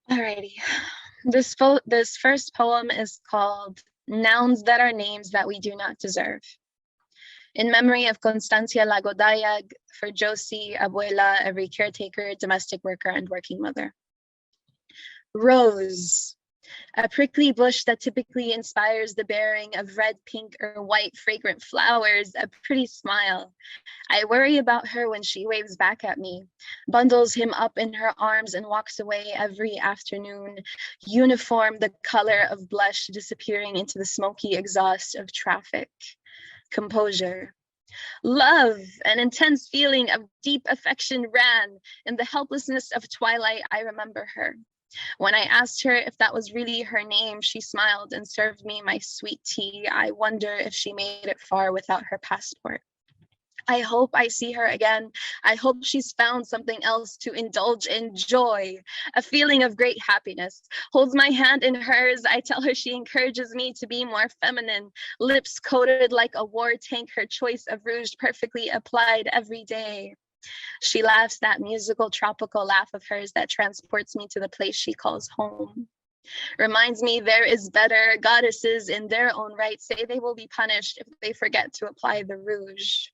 Alrighty. This first poem is called Nouns That Are Names That We Do Not Deserve. In memory of Constancia Lagodayag, for Josie, abuela, every caretaker, domestic worker, and working mother. Rose, a prickly bush that typically inspires the bearing of red, pink, or white fragrant flowers, a pretty smile. I worry about her when she waves back at me, bundles him up in her arms and walks away every afternoon, uniform the color of blush disappearing into the smoky exhaust of traffic. Composure. Love, an intense feeling of deep affection ran. In the helplessness of twilight, I remember her. When I asked her if that was really her name, she smiled and served me my sweet tea. I wonder if she made it far without her passport. I hope I see her again. I hope she's found something else to indulge in joy, a feeling of great happiness. Holds my hand in hers. I tell her she encourages me to be more feminine, lips coated like a war tank, her choice of rouge perfectly applied every day. She laughs that musical, tropical laugh of hers that transports me to the place she calls home. Reminds me there is better. Goddesses in their own right say they will be punished if they forget to apply the rouge.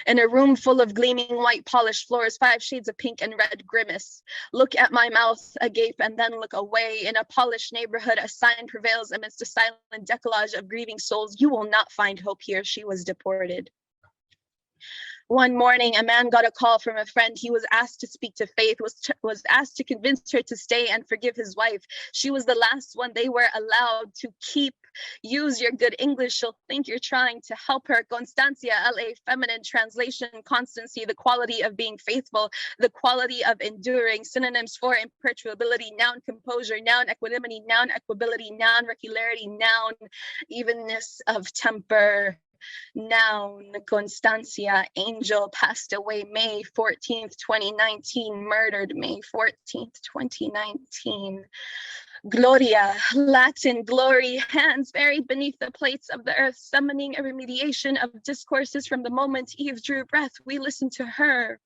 In a room full of gleaming white polished floors, 5 shades of pink and red grimace. Look at my mouth agape and then look away. In a polished neighborhood, a sign prevails amidst a silent decollage of grieving souls. You will not find hope here. She was deported. One morning, a man got a call from a friend. He was asked to speak to Faith, was asked to convince her to stay and forgive his wife. She was the last one they were allowed to keep. Use your good English. She'll think you're trying to help her. Constancia, LA, feminine, translation, constancy, the quality of being faithful, the quality of enduring. Synonyms for imperturbability, noun composure, noun equanimity, noun equability, noun regularity, noun evenness of temper. Noun, Constancia, angel, passed away May 14th, 2019, murdered May 14th, 2019. Gloria, Latin glory, hands buried beneath the plates of the earth, summoning a remediation of discourses from the moment Eve drew breath. We listened to her.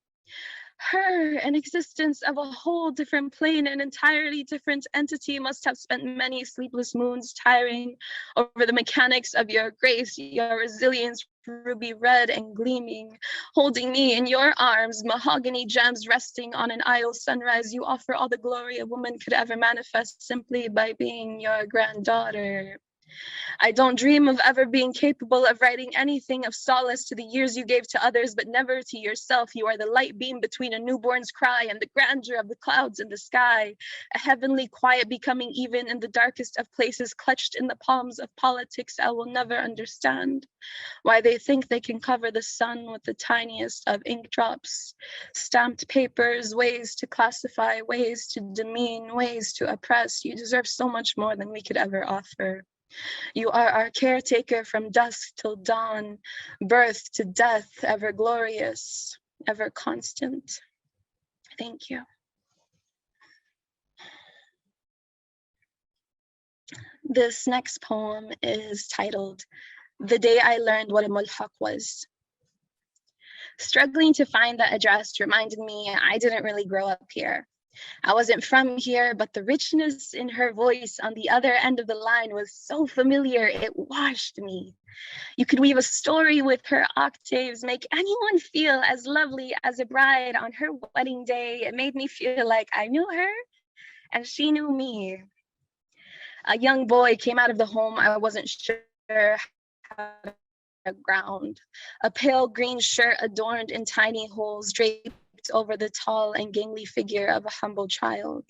Her, an existence of a whole different plane, an entirely different entity, must have spent many sleepless moons tiring over the mechanics of your grace, your resilience, ruby red and gleaming, holding me in your arms, mahogany gems resting on an isle sunrise. You offer all the glory a woman could ever manifest simply by being your granddaughter. I don't dream of ever being capable of writing anything of solace to the years you gave to others, but never to yourself. You are the light beam between a newborn's cry and the grandeur of the clouds in the sky, a heavenly quiet becoming even in the darkest of places, clutched in the palms of politics. I will never understand why they think they can cover the sun with the tiniest of ink drops, stamped papers, ways to classify, ways to demean, ways to oppress. You deserve so much more than we could ever offer. You are our caretaker from dusk till dawn, birth to death, ever glorious, ever constant. Thank you. This next poem is titled, The Day I Learned What a mulhaq was. Struggling to find that address reminded me I didn't really grow up here. I wasn't from here, but the richness in her voice on the other end of the line was so familiar, it washed me. You could weave a story with her octaves, make anyone feel as lovely as a bride on her wedding day. It made me feel like I knew her and she knew me. A young boy came out of the home I wasn't sure how to ground. A pale green shirt adorned in tiny holes draped over the tall and gangly figure of a humble child.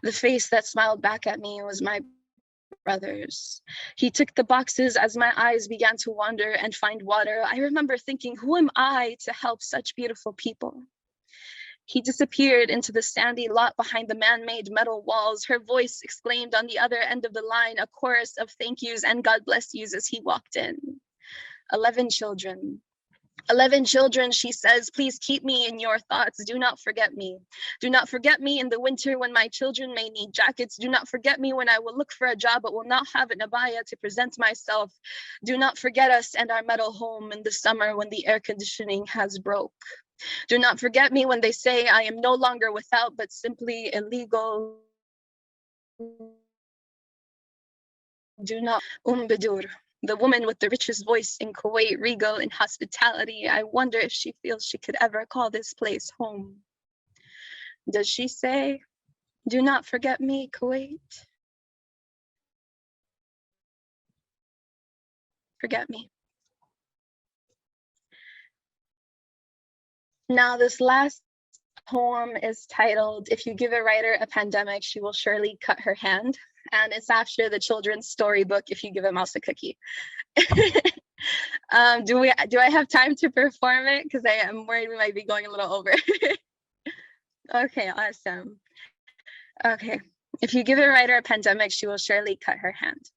The face that smiled back at me was my brother's. He ticked the boxes as my eyes began to wander and find water. I remember thinking, who am I to help such beautiful people? He disappeared into the sandy lot behind the man-made metal walls. Her voice exclaimed on the other end of the line, a chorus of thank yous and God bless yous as he walked in. 11 children. 11 children, she says, please keep me in your thoughts. Do not forget me. Do not forget me in the winter when my children may need jackets. Do not forget me when I will look for a job but will not have an abaya to present myself. Do not forget us and our metal home in the summer when the air conditioning has broke. Do not forget me when they say I am no longer without but simply illegal. Do not Umbedur, the woman with the richest voice in Kuwait, regal in hospitality. I wonder if she feels she could ever call this place home. Does she say, do not forget me, Kuwait? Forget me. Now, this last poem is titled, If You Give a Writer a Pandemic, She Will Surely Cut Her Hand. And it's after the children's storybook, If You Give a Mouse a Cookie. Do I have time to perform it? Because I am worried we might be going a little over. Okay, awesome. Okay. If you give a writer a pandemic, she will surely cut her hand.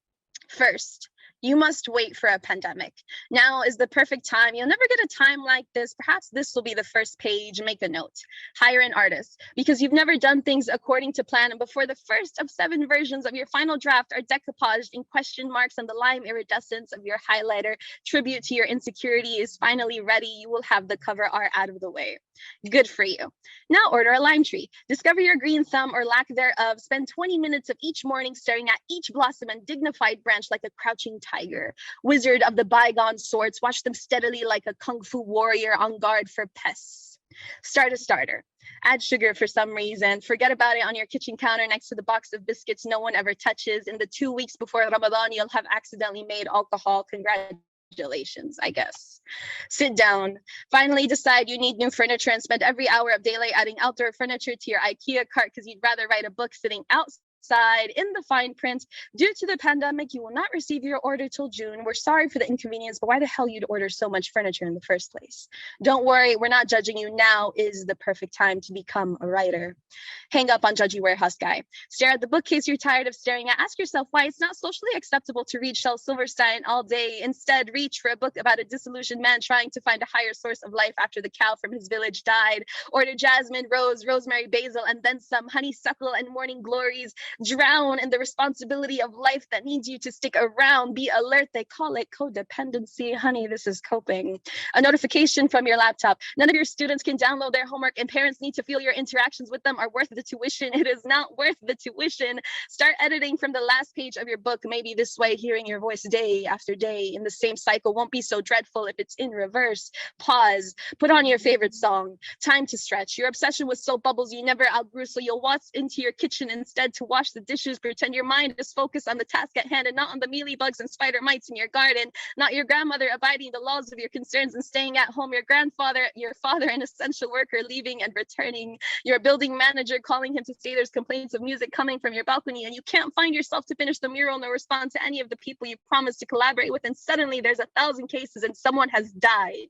First, you must wait for a pandemic. Now is the perfect time. You'll never get a time like this. Perhaps this will be the first page. Make a note. Hire an artist because you've never done things according to plan. And before the first of 7 versions of your final draft are decoupaged in question marks and the lime iridescence of your highlighter, tribute to your insecurity is finally ready. You will have the cover art out of the way. Good for you. Now order a lime tree. Discover your green thumb or lack thereof. Spend 20 minutes of each morning staring at each blossom and dignified branch like a crouching tiger. Wizard of the bygone sorts, watch them steadily like a kung fu warrior on guard for pests. Start a starter. Add sugar for some reason. Forget about it on your kitchen counter next to the box of biscuits no one ever touches. In the 2 weeks before Ramadan, you'll have accidentally made alcohol. Congratulations, I guess. Sit down. Finally decide you need new furniture and spend every hour of daylight adding outdoor furniture to your IKEA cart because you'd rather write a book sitting outside in the fine print. Due to the pandemic, you will not receive your order till June. We're sorry for the inconvenience, but why the hell you'd order so much furniture in the first place? Don't worry, we're not judging you. Now is the perfect time to become a writer. Hang up on judgy warehouse guy. Stare at the bookcase you're tired of staring at. Ask yourself why it's not socially acceptable to read Shel Silverstein all day. Instead, reach for a book about a disillusioned man trying to find a higher source of life after the cow from his village died. Order jasmine, rose, rosemary, basil, and then some honeysuckle and morning glories. Drown in the responsibility of life that needs you to stick around. Be alert. They call it codependency. Honey, this is coping. A notification from your laptop. None of your students can download their homework and parents need to feel your interactions with them are worth the tuition. It is not worth the tuition. Start editing from the last page of your book. Maybe this way, hearing your voice day after day in the same cycle won't be so dreadful if it's in reverse. Pause. Put on your favorite song. Time to stretch. Your obsession with soap bubbles you never outgrew, so you'll walk into your kitchen instead to wash the dishes. Pretend your mind is focused on the task at hand and not on the mealy bugs and spider mites in your garden. Not your grandmother abiding the laws of your concerns and staying at home. Your father, an essential worker, leaving and returning. Your building manager calling him to say there's complaints of music coming from your balcony and you can't find yourself to finish the mural nor respond to any of the people you promised to collaborate with, and suddenly there's 1,000 cases and someone has died.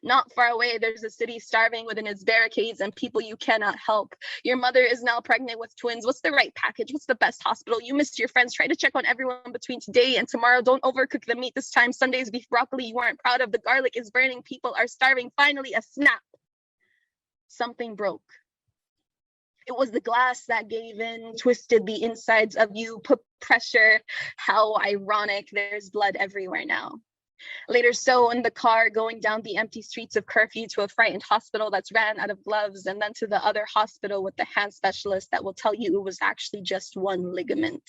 Not far away, there's a city starving within its barricades and people you cannot help. Your mother is now pregnant with twins. What's the right package? What's the best hospital? You missed your friends. Try to check on everyone between today and tomorrow. Don't overcook the meat this time. Sunday's beef broccoli you weren't proud of. The garlic is burning. People are starving. Finally, a snap. Something broke. It was the glass that gave in, twisted the insides of you, put pressure. How ironic. There's blood everywhere now. Later, so in the car, going down the empty streets of curfew to a frightened hospital that's ran out of gloves, and then to the other hospital with the hand specialist that will tell you it was actually just one ligament.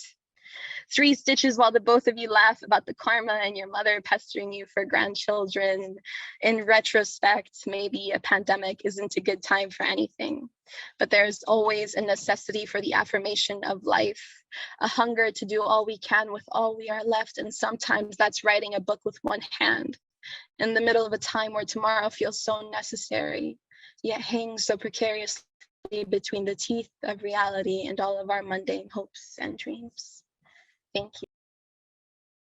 3 stitches while the both of you laugh about the karma and your mother pestering you for grandchildren. In retrospect, maybe a pandemic isn't a good time for anything, but there's always a necessity for the affirmation of life, a hunger to do all we can with all we are left, and sometimes that's writing a book with one hand in the middle of a time where tomorrow feels so necessary, yet hangs so precariously between the teeth of reality and all of our mundane hopes and dreams. Thank you.